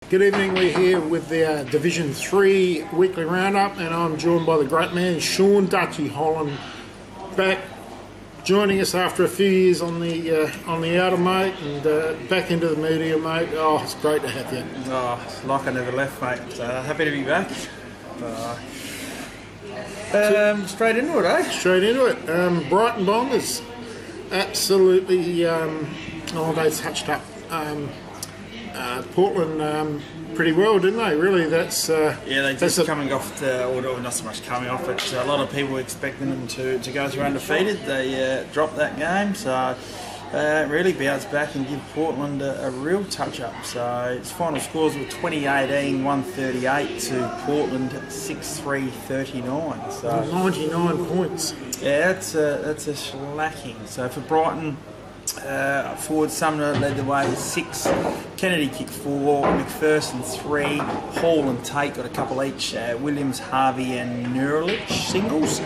Good evening, we're here with the Division 3 weekly roundup, and I'm joined by the great man Sean Dutchy Holland, back joining us after a few years on the outer, mate, and back into the media, mate. Oh, it's great to have you. Oh, it's like I never left, mate. Happy to be back. Straight into it, eh? Straight into it. Brighton Bombers, absolutely, they touched up Portland pretty well, didn't they? Really, that's yeah, they just coming off or not so much coming off, but a lot of people were expecting them to go through undefeated. They dropped that game, so really bounce back and give Portland a real touch-up. So its final scores were 2018 138 to Portland 6-3-39. So 99 points. Yeah, that's a shellacking. So for Brighton, forward Sumner led the way with 6, Kennedy kicked 4, McPherson 3, Hall and Tate got a couple each, Williams, Harvey and Nurlich singles.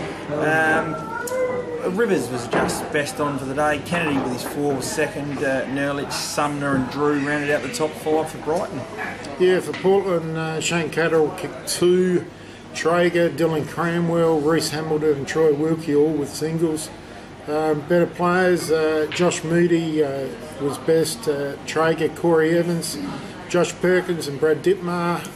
Rivers was just best on for the day. Kennedy with his 4 was second, Nurlich, Sumner and Drew rounded out the top 5 for Brighton. Yeah, for Portland, Shane Catterall kicked 2, Traeger, Dylan Cramwell, Reece Hamilton and Troy Wilkie all with singles. Better players, Josh Moody was best, Traeger, Corey Evans, Josh Perkins and Brad Dittmar.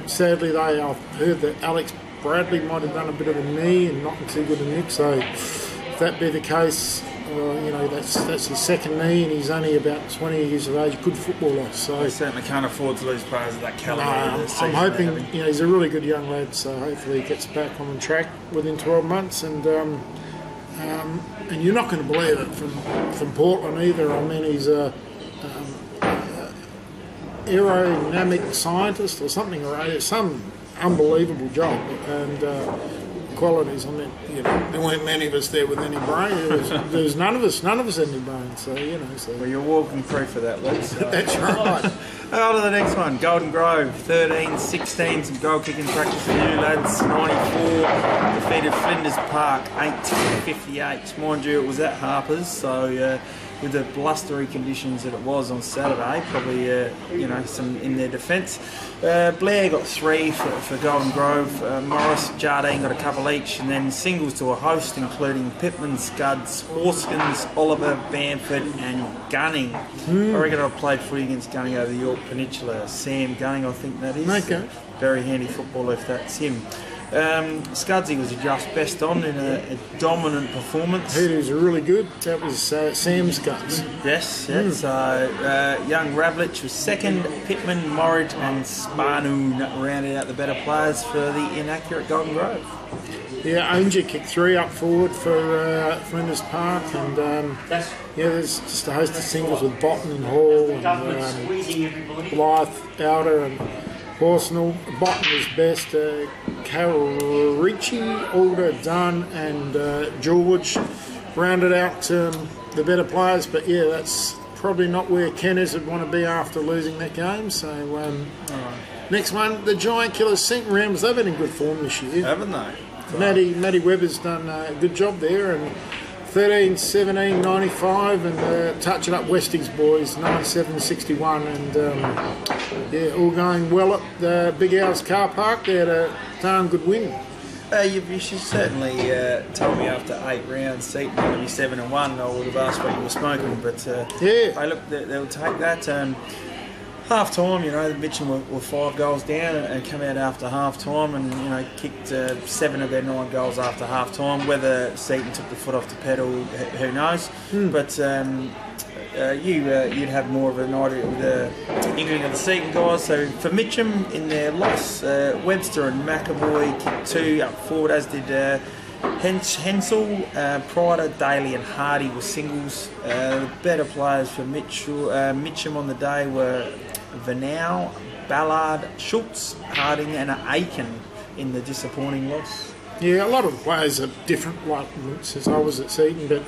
Sadly, I've heard that Alex Bradley might have done a bit of a knee and not too good a nick, so if that be the case, that's his second knee and he's only about 20 years of age, good footballer. So they certainly can't afford to lose players of that calibre. I'm hoping, he's a really good young lad, so hopefully he gets back on the track within 12 months and you're not going to believe it from Portland either. I mean, he's a aerodynamic scientist or something, or some unbelievable job and qualities. I mean, there weren't many of us there with any brain. There was none of us had any brain. So Well, you're walking proof of that, Luke. So. That's right. On to the next one. Golden Grove 13-16. Some goal kicking practice for you lads. 94 defeated Flinders Park 8-58. Mind you, it was at Harper's, so with the blustery conditions that it was on Saturday, probably some in their defence. Blair got 3 for Golden Grove. Morris, Jardine got a couple each, and then singles to a host, including Pittman, Scuds, Horskins, Oliver, Bamford, and Gunning. I reckon I played footy against Gunning over the York Peninsula. Sam Gunning, I think that is. Okay. Very handy footballer if that's him. Scudsy was just best on in a dominant performance. He was really good. That was Sam Scuds. Yes, yeah. So young Ravlich was second, Pittman, Morridge and Spanoon rounded out the better players for the inaccurate Golden Grove. Yeah, Ainger kicked 3 up forward for Flinders Park, and there's just a host of singles with Botten and Hall and Blythe, Outer and Horsnell. Botten was best, Carol Ricci, Alder, Dunn and George rounded out the better players, but yeah, that's probably not where Kenners would want to be after losing that game. So next one, the Giant Killers St Rams. They've been in good form this year, haven't they? Matty Webber's done a good job there, and 13-17, 95, and touch it up Westies boys, 97-61, and all going well at the Big Owls car park. They had a darn good win. You should certainly told me after 8 rounds, Seaton going to be 7-1. I would have asked what you were smoking, but they'll take that. Half time, the Mitchell were 5 goals down and come out after half time and kicked 7 of their 9 goals after half time. Whether Seaton took the foot off the pedal, who knows? But you'd have more of an idea with the inkling of the Seaton guys. So for Mitcham in their loss, Webster and McAvoy kicked 2 up forward, as did Hensel, Prider, Daly and Hardy were singles. The better players for Mitcham on the day were Vanau, Ballard, Schultz, Harding and Aiken in the disappointing loss. Yeah, a lot of the players are different, like since I was at Seaton, but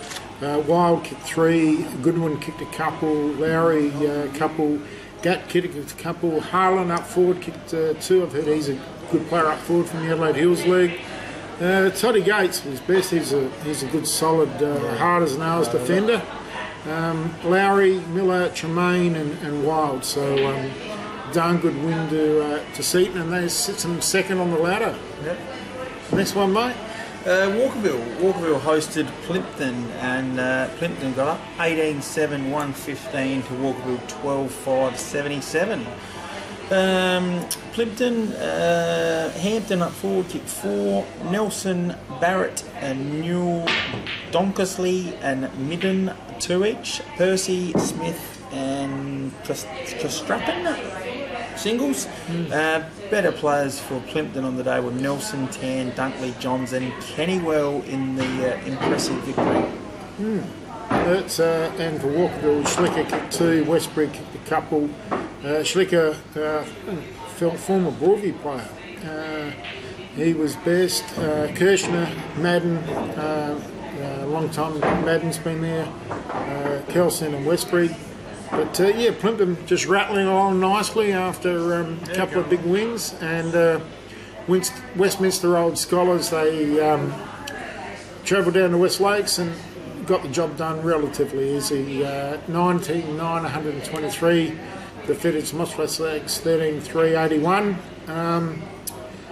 Wild kicked 3, Goodwin kicked a couple, Lowry a couple, Gatt kicked a couple, Harlan up forward kicked 2. I've heard he's a good player up forward from the Adelaide Hills League. Toddy Gates was best. He's a good, solid, hard as nails defender. Lowry, Miller, Tremaine, and Wild. So darn good win to Seaton, and they sit them second on the ladder. Yep. Next one, mate. Walkerville hosted Plimpton, and Plimpton got up 18-7, 115 to Walkerville 12-5, 77. Plimpton, Hampton up forward, kick 4. Nelson, Barrett, and Newell, Donkersley, and Midden 2 each. Percy, Smith, and Trastrappen singles. Better players for Plimpton on the day were Nelson, Tan, Dunkley, Johns, and Kennywell in the impressive victory. That's, and for Walkerville, Schlicker kicked 2, Westbury kicked a couple. Schlicker, former Broadview player, he was best. Kirshner, Madden, long time Madden's been there. Kelson and Westbury. But Plimpton just rattling along nicely after a couple of big wins. And Westminster Old Scholars, they travelled down to West Lakes and got the job done relatively easy. 19-9, 123. Defeated Smosh West Lakes 13-3, 81.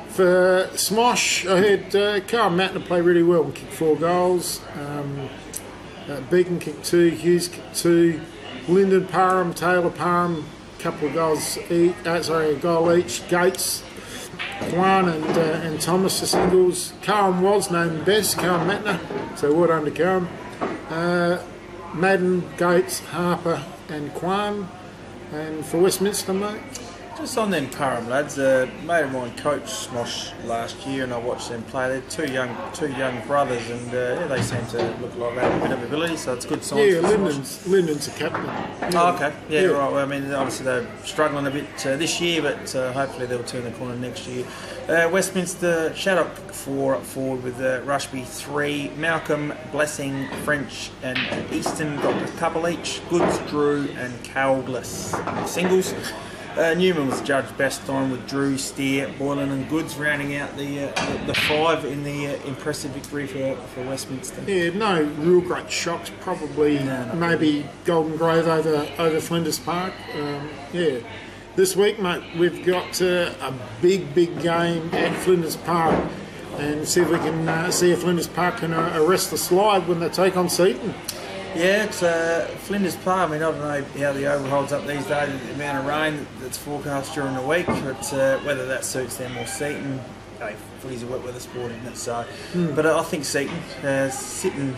For Smosh, I heard Carl Mattner play really well and kick 4 goals. Beacon kicked 2, Hughes kicked 2. Lyndon Parham, Taylor Parham, a couple of goals each, a goal each. Gates, Kwan and Thomas the singles. Carlm was named best, Carl Mattner, so well done to Carlm. Madden, Gates, Harper and Kwan. And for Westminster, mate? Just on them Parham lads, a mate of mine coached Smosh last year, and I watched them play. They're two young brothers, and they seem to look like they have a bit of ability, so it's good signs. Yeah, Lyndon's a captain. Yeah. Oh, okay. Yeah, right. Well, I mean, obviously they're struggling a bit this year, but hopefully they'll turn the corner next year. Westminster, Shaddock forward with Rushby 3, Malcolm, Blessing, French, and Easton got a couple each. Goods, Drew, and Cowless singles. Newman was judged best on with Drew, Steer, Boylan and Goods rounding out the 5 in the impressive victory for Westminster. Yeah, no real great shocks. Probably maybe Golden Grove over Flinders Park. This week, mate, we've got a big game at Flinders Park, and see if we can see if Flinders Park can arrest the slide when they take on Seaton. Yeah, it's Flinders Park. I mean, I don't know how the Oval holds up these days, the amount of rain that's forecast during the week, but whether that suits them or Seaton, footy's a wet weather sport, isn't it? So, but I think Seaton sitting,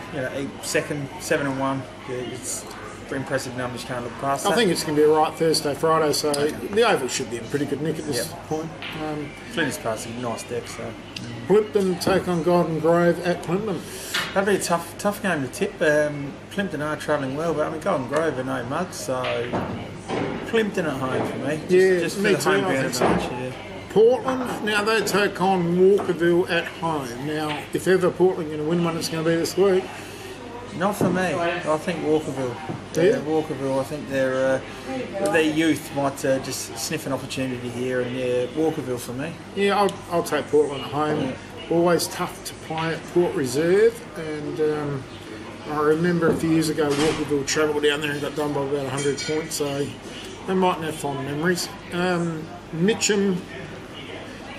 second, 7-1. Yeah, it's impressive numbers. You can't look past that. I think it's going to be a right Thursday, Friday, so the Oval should be in pretty good nick at this point. Flinders Park's a nice deck, so. Plimpton take on Golden Grove at Plimpton. That'd be a tough game to tip. Plimpton are travelling well, but I mean Golden Grove are no mugs, so Plimpton at home for me. Just me for the too, home ground I think advantage. so. Yeah. Portland, now they take on Walkerville at home. Now, if ever Portland going to win one, it's going to be this week. Not for me. I think Walkerville. Yeah. Walkerville. I think their youth might just sniff an opportunity here, and Walkerville for me. Yeah, I'll take Portland at home. Yeah. Always tough to play at Port Reserve, and I remember a few years ago Walkerville travelled down there and got done by about 100 points, so they mightn't have fond memories. Mitcham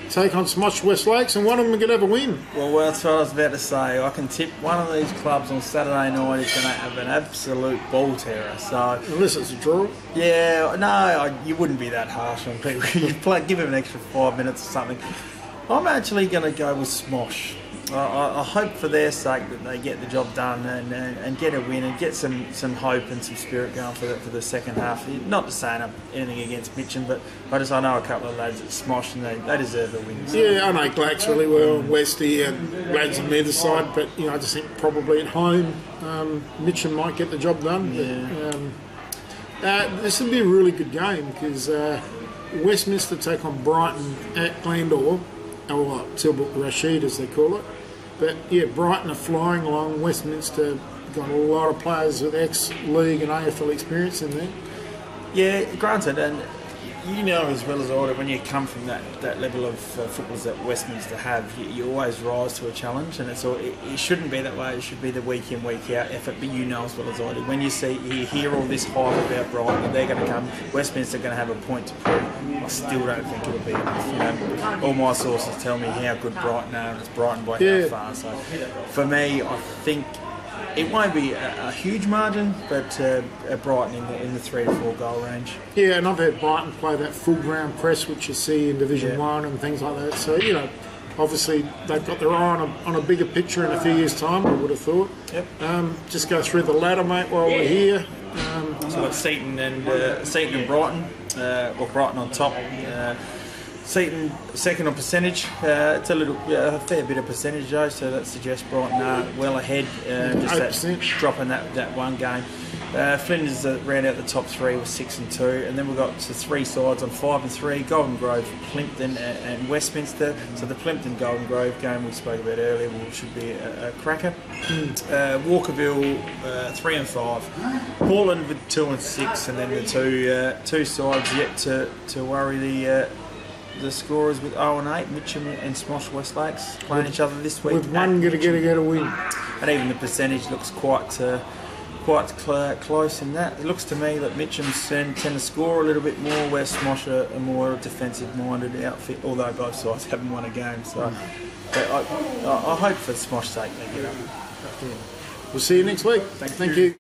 take on Smosh West Lakes, and one of them could have a win. Well, that's what I was about to say. I can tip one of these clubs on Saturday night is going to have an absolute ball terror. So unless it's a draw. Yeah, no, you wouldn't be that harsh on people. Give them an extra 5 minutes or something. I'm actually going to go with Smosh. I hope for their sake that they get the job done and get a win and get some hope and some spirit going for the second half. Not to say anything against Mitcham, but I know a couple of lads at Smosh and they deserve the win. So. Yeah, I know Blacks really well, Westy and lads on either side, but I just think probably at home Mitcham might get the job done. Yeah. But, this will be a really good game because Westminster take on Brighton at Glendore, or Tilbrook Rashid as they call it. But Brighton are flying along. Westminster got a lot of players with ex-league and AFL experience in there. Yeah, granted, and you know as well as I do, when you come from that level of footballers that Westminster have, you always rise to a challenge, and it shouldn't be that way. It should be the week in, week out effort. But you know as well as I do, when you hear all this hype about Brighton, that they're going to come, Westminster are going to have a point to prove. I still don't think it'll be enough. You know, all my sources tell me how good Brighton are, and it's Brighton by how far. So for me, I think it won't be a huge margin, but Brighton in the 3 to 4 goal range. Yeah, and I've had Brighton play that full ground press, which you see in Division 1 and things like that. So, you know, obviously they've got their eye on a bigger picture in a few years' time, I would have thought. Yep. Just go through the ladder, mate, while we're here. So we've got Seaton and Brighton, or Brighton on top. Seaton second on percentage. It's a fair bit of percentage though, so that suggests Brighton are well ahead. Just that dropping that one game. Flinders round out the top 3 with 6 and 2, and then we've got 3 sides on 5 and 3. Golden Grove, Plympton, and Westminster. So the Plympton Golden Grove game we spoke about earlier should be a cracker. Walkerville 3 and 5. Portland with 2 and 6, and then the two sides yet to worry the scorers with 0 and 8, Mitcham and Smosh Westlakes playing each other this week. With one going to get a win. And even the percentage looks quite close in that. It looks to me that Mitcham tend to score a little bit more, where Smosh are a more defensive-minded outfit, although both sides haven't won a game. So but I hope for Smosh's sake they get up. We'll see you next week. Thank you.